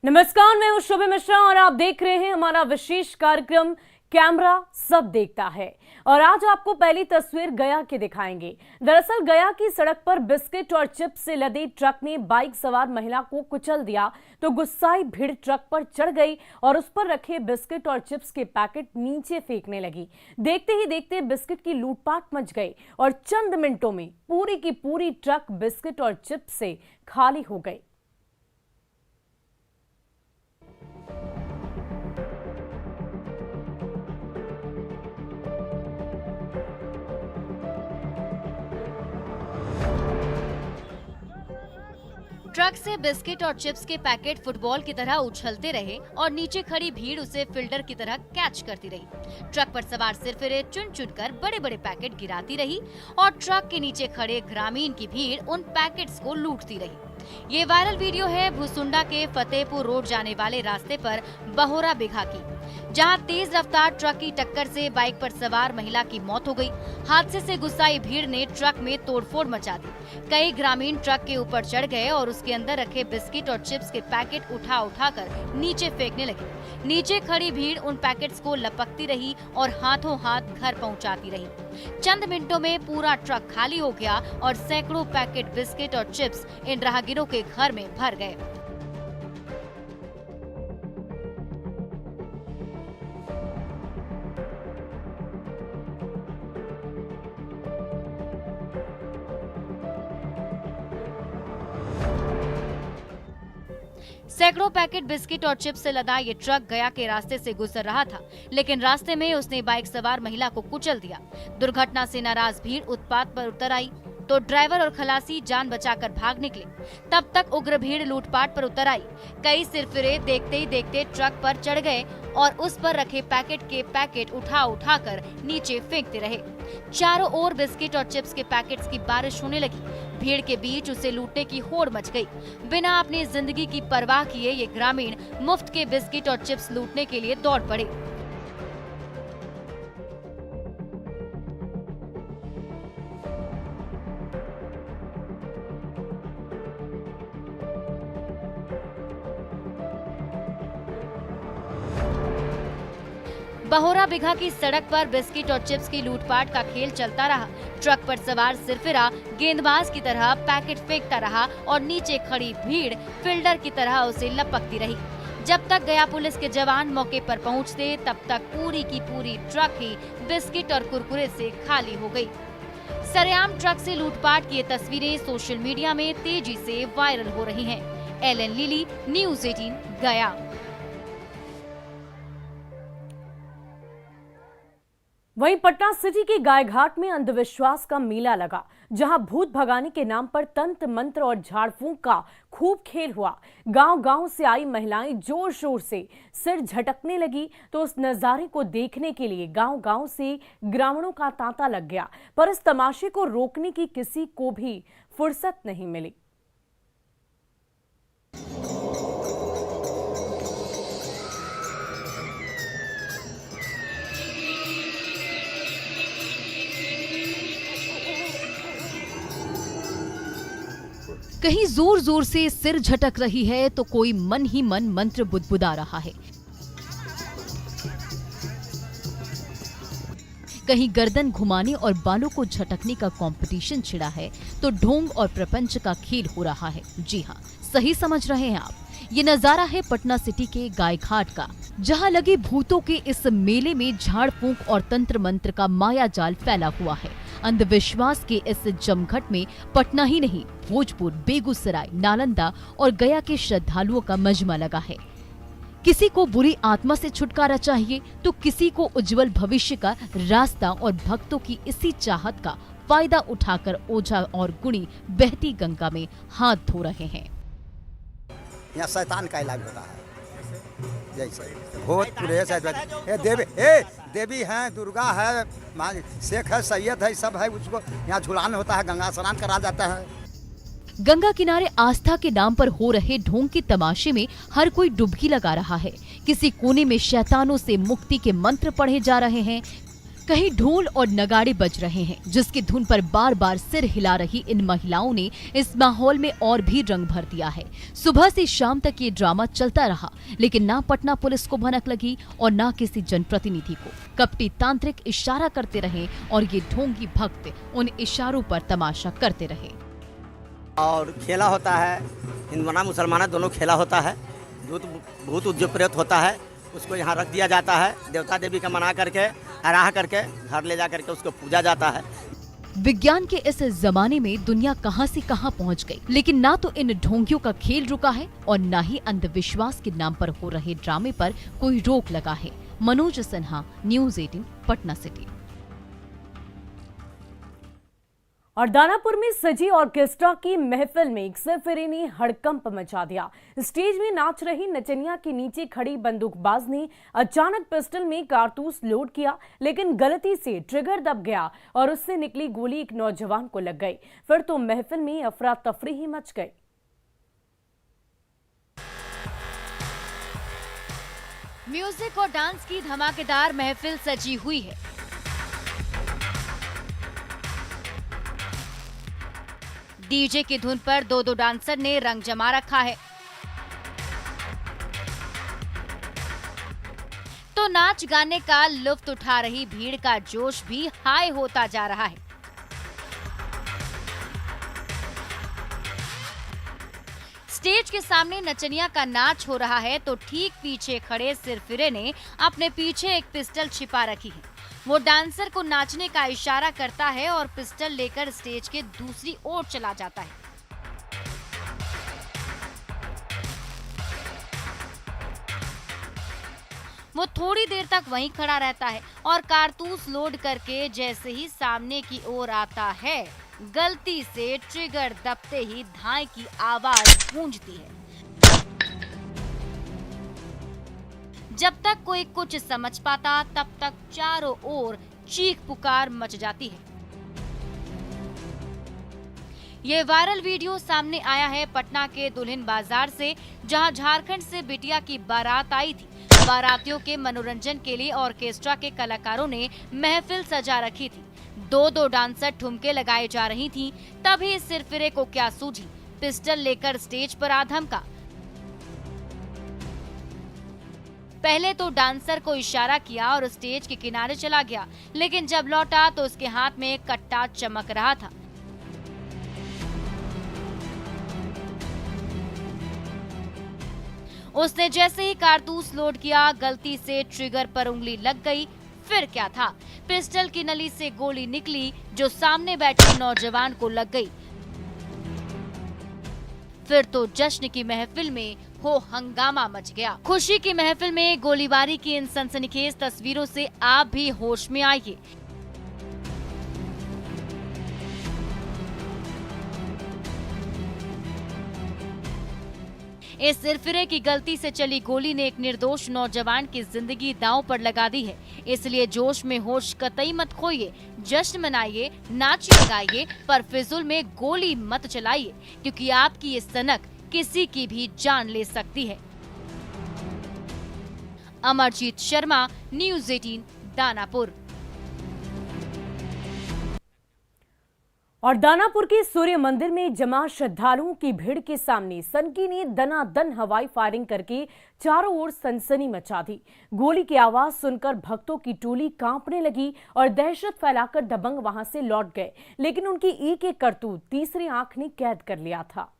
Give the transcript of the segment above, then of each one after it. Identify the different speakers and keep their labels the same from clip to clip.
Speaker 1: नमस्कार, मैं हूं शुभम मिश्रा और आप देख रहे हैं हमारा विशेष कार्यक्रम कैमरा सब देखता है। और आज आपको पहली तस्वीर गया की दिखाएंगे। दरअसल गया की सड़क पर बिस्किट और चिप्स से लदे ट्रक ने बाइक सवार महिला को कुचल दिया तो गुस्साई भीड़ ट्रक पर चढ़ गई और उस पर रखे बिस्किट और चिप्स के पैकेट नीचे फेंकने लगी। देखते ही देखते बिस्किट की लूटपाट मच गई और चंद मिनटों में पूरी की पूरी ट्रक बिस्किट और चिप्स से खाली हो गई।
Speaker 2: ट्रक से बिस्किट और चिप्स के पैकेट फुटबॉल की तरह उछलते रहे और नीचे खड़ी भीड़ उसे फील्डर की तरह कैच करती रही। ट्रक पर सवार सिरफिरे चुन चुनकर बड़े बड़े पैकेट गिराती रही और ट्रक के नीचे खड़े ग्रामीण की भीड़ उन पैकेट्स को लूटती रही। ये वायरल वीडियो है भुसुंडा के फतेहपुर रोड जाने वाले रास्ते पर बहोरा बिघा की, जहां तेज रफ्तार ट्रक की टक्कर से बाइक पर सवार महिला की मौत हो गई। हादसे से गुस्साई भीड़ ने ट्रक में तोड़फोड़ मचा दी। कई ग्रामीण ट्रक के ऊपर चढ़ गए और उसके अंदर रखे बिस्किट और चिप्स के पैकेट उठा उठाकर नीचे फेंकने लगे। नीचे खड़ी भीड़ उन पैकेट्स को लपकती रही और हाथों हाथ घर पहुंचाती रही। चंद मिनटों में पूरा ट्रक खाली हो गया और सैकड़ों पैकेट बिस्किट और चिप्स इन राहगीरों के घर में भर गए। सैकड़ों पैकेट बिस्किट और चिप्स से लदा ये ट्रक गया के रास्ते से गुजर रहा था, लेकिन रास्ते में उसने बाइक सवार महिला को कुचल दिया। दुर्घटना से नाराज भीड़ उत्पात पर उतर आई तो ड्राइवर और खलासी जान बचाकर भाग निकले। तब तक उग्र भीड़ लूटपाट पर उतर आई। कई सिरफिरे देखते ही देखते ट्रक पर चढ़ गए और उस पर रखे पैकेट के पैकेट उठा उठाकर नीचे फेंकते रहे। चारों ओर बिस्किट और चिप्स के पैकेट्स की बारिश होने लगी। भीड़ के बीच उसे लूटने की होड़ मच गई। बिना अपनी जिंदगी की परवाह किए ये ग्रामीण मुफ्त के बिस्किट और चिप्स लूटने के लिए दौड़ पड़े। बहोरा बिघा की सड़क पर बिस्किट और चिप्स की लूटपाट का खेल चलता रहा। ट्रक पर सवार सिरफिरा गेंदबाज की तरह पैकेट फेंकता रहा और नीचे खड़ी भीड़ फील्डर की तरह उसे लपकती रही। जब तक गया पुलिस के जवान मौके पर पहुंचते तब तक पूरी की पूरी ट्रक ही बिस्किट और कुरकुरे से खाली हो गई। सरेआम ट्रक से लूटपाट की ये तस्वीरें सोशल मीडिया में तेजी से वायरल हो रही हैं। एलन लिली, न्यूज़ 18 गया।
Speaker 1: वहीं पटना सिटी के गायघाट में अंधविश्वास का मेला लगा, जहां भूत भगाने के नाम पर तंत्र मंत्र और झाड़ फूंक का खूब खेल हुआ। गांव-गांव से आई महिलाएं जोर शोर से सिर झटकने लगी तो उस नजारे को देखने के लिए गांव-गांव से ग्रामीणों का तांता लग गया, पर इस तमाशे को रोकने की किसी को भी फुर्सत नहीं मिली।
Speaker 3: कहीं जोर जोर से सिर झटक रही है तो कोई मन ही मन मंत्र बुदबुदा रहा है। कहीं गर्दन घुमाने और बालों को झटकने का कंपटीशन छिड़ा है तो ढोंग और प्रपंच का खेल हो रहा है। जी हाँ, सही समझ रहे हैं आप। ये नजारा है पटना सिटी के गायघाट का, जहाँ लगे भूतों के इस मेले में झाड़ फूंक और तंत्र मंत्र का माया जाल फैला हुआ है। अंधविश्वास के इस जमघट में पटना ही नहीं, भोजपुर, बेगूसराय, नालंदा और गया के श्रद्धालुओं का मजमा लगा है। किसी को बुरी आत्मा से छुटकारा चाहिए तो किसी को उज्जवल भविष्य का रास्ता और भक्तों की इसी चाहत का फायदा उठाकर ओझा और गुणी बहती गंगा में हाथ धो रहे हैं।
Speaker 4: यहाँ शैतान का इलाज होता है, जैसे भूत प्रेत देवी है, दुर्गा है, शेख है, सैयद है, सब है। उसको यहाँ झुलान होता है, गंगा स्नान करा जाता है।
Speaker 3: गंगा किनारे आस्था के नाम पर हो रहे ढोंग के तमाशे में हर कोई डुबकी लगा रहा है। किसी कोने में शैतानों से मुक्ति के मंत्र पढ़े जा रहे हैं, कहीं ढोल और नगाड़े बज रहे हैं, जिसकी धुन पर बार बार सिर हिला रही इन महिलाओं ने इस माहौल में और भी रंग भर दिया है। सुबह से शाम तक ये ड्रामा चलता रहा, लेकिन ना पटना पुलिस को भनक लगी और ना किसी जनप्रतिनिधि को। कपटी तांत्रिक इशारा करते रहे और ये ढोंगी भक्त उन इशारों पर तमाशा करते रहे।
Speaker 5: और खेला होता है, हिंदुआना मुसलमाना दोनों खेला होता है। भूत जो प्रेत होता है उसको यहाँ रख दिया जाता है, देवता देवी का मना करके आराह करके घर ले जा करके उसको पूजा जाता है।
Speaker 3: विज्ञान के इस जमाने में दुनिया कहां से कहां पहुंच गई, लेकिन ना तो इन ढोंगियों का खेल रुका है और ना ही अंधविश्वास के नाम पर हो रहे ड्रामे पर कोई रोक लगा है। Manoj Sinha, news 18, Patna city.
Speaker 1: और दानापुर में सजी ऑर्केस्ट्रा की महफिल में एक सरफिरे ने हड़कंप मचा दिया। स्टेज में नाच रही नचनिया के नीचे खड़ी बंदूकबाज ने अचानक पिस्टल में कारतूस लोड किया, लेकिन गलती से ट्रिगर दब गया और उससे निकली गोली एक नौजवान को लग गई। फिर तो महफिल में अफरा तफरी ही मच गई।
Speaker 2: म्यूजिक और डांस की धमाकेदार महफिल सजी हुई है। डीजे की धुन पर दो डांसर ने रंग जमा रखा है, तो नाच गाने का लुत्फ उठा रही भीड़ का जोश भी हाई होता जा रहा है। स्टेज के सामने नचनिया का नाच हो रहा है, तो ठीक पीछे खड़े सिरफिरे ने अपने पीछे एक पिस्टल छिपा रखी है। वो डांसर को नाचने का इशारा करता है और पिस्टल लेकर स्टेज के दूसरी ओर चला जाता है। वो थोड़ी देर तक वहीं खड़ा रहता है और कारतूस लोड करके जैसे ही सामने की ओर आता है, गलती से ट्रिगर दबते ही धाई की आवाज गूंजती है। जब तक कोई कुछ समझ पाता, तब तक चारों ओर चीख पुकार मच जाती है। ये वायरल वीडियो सामने आया है पटना के दुल्हिन बाजार से, जहां झारखंड से बिटिया की बारात आई थी। बारातियों के मनोरंजन के लिए ऑर्केस्ट्रा के कलाकारों ने महफिल सजा रखी थी। दो डांसर ठुमके लगाए जा रही थी। तभी सिरफिरे को क्या सूझी, पिस्टल लेकर स्टेज पर आ धमका। पहले तो डांसर को इशारा किया और स्टेज के किनारे चला गया, लेकिन जब लौटा तो उसके हाथ में एक कट्टा चमक रहा था। उसने जैसे ही कारतूस लोड किया, गलती से ट्रिगर पर उंगली लग गई। फिर क्या था, पिस्टल की नली से गोली निकली जो सामने बैठे नौजवान को लग गई। फिर तो जश्न की महफिल में हो हंगामा मच गया। खुशी की महफिल में गोलीबारी की इन सनसनीखेज तस्वीरों से आप भी होश में आइए। इस सिरफिरे की गलती से चली गोली ने एक निर्दोष नौजवान की जिंदगी दांव पर लगा दी है। इसलिए जोश में होश कतई मत खोइए, जश्न मनाइए, नाचिए गाइए, पर फिजूल में गोली मत चलाइए, क्योंकि आपकी ये सनक किसी की भी जान ले सकती है। अमरजीत शर्मा, न्यूज़ 18, दानापुर।
Speaker 1: और दानापुर के सूर्य मंदिर में जमा श्रद्धालुओं की भीड़ के सामने सनकी ने दनादन हवाई फायरिंग करके चारों ओर सनसनी मचा दी। गोली की आवाज सुनकर भक्तों की टोली कांपने लगी और दहशत फैलाकर दबंग वहां से लौट गए, लेकिन उनकी एक एक करतूत तीसरी आंख ने कैद कर लिया था।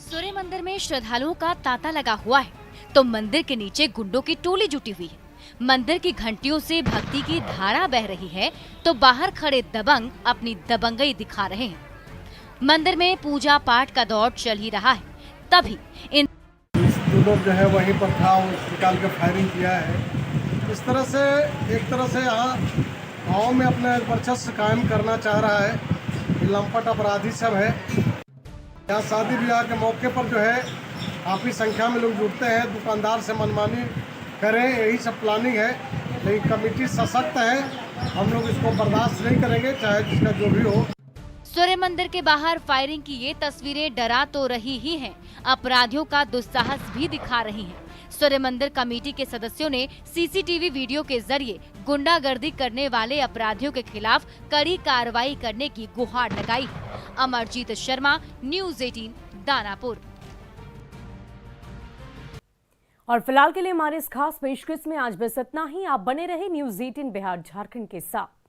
Speaker 2: सूर्य मंदिर में श्रद्धालुओं का तांता लगा हुआ है, तो मंदिर के नीचे गुंडों की टोली जुटी हुई है। मंदिर की घंटियों से भक्ति की धारा बह रही है, तो बाहर खड़े दबंग अपनी दबंगई दिखा रहे हैं। मंदिर में पूजा पाठ का दौर चल ही रहा है, तभी इन
Speaker 6: लोग जो है वहीं पर था, निकाल के फायरिंग किया है। इस तरह से एक तरह से यहाँ गाँव में अपने वर्चस्व कायम करना चाह रहा है। ये लंपट अपराधी सब है। यहाँ शादी ब्याह के मौके पर जो है काफ़ी संख्या में लोग जुटते हैं, दुकानदार से मनमानी करें, यही सब प्लानिंग है। लेकिन कमेटी सशक्त है, हम लोग इसको बर्दाश्त नहीं करेंगे, चाहे जिसका जो भी हो।
Speaker 2: सूर्य मंदिर के बाहर फायरिंग की ये तस्वीरें डरा तो रही ही हैं, अपराधियों का दुस्साहस भी दिखा रही हैं। सूर्य मंदिर कमेटी के सदस्यों ने सीसीटीवी वीडियो के जरिए गुंडागर्दी करने वाले अपराधियों के खिलाफ कड़ी कार्रवाई करने की गुहार लगाई। अमरजीत शर्मा, न्यूज़ 18, दानापुर।
Speaker 1: और फिलहाल के लिए हमारे इस खास पेशकश में आज बस इतना ही। आप बने रहे न्यूज़ 18 बिहार झारखंड के साथ।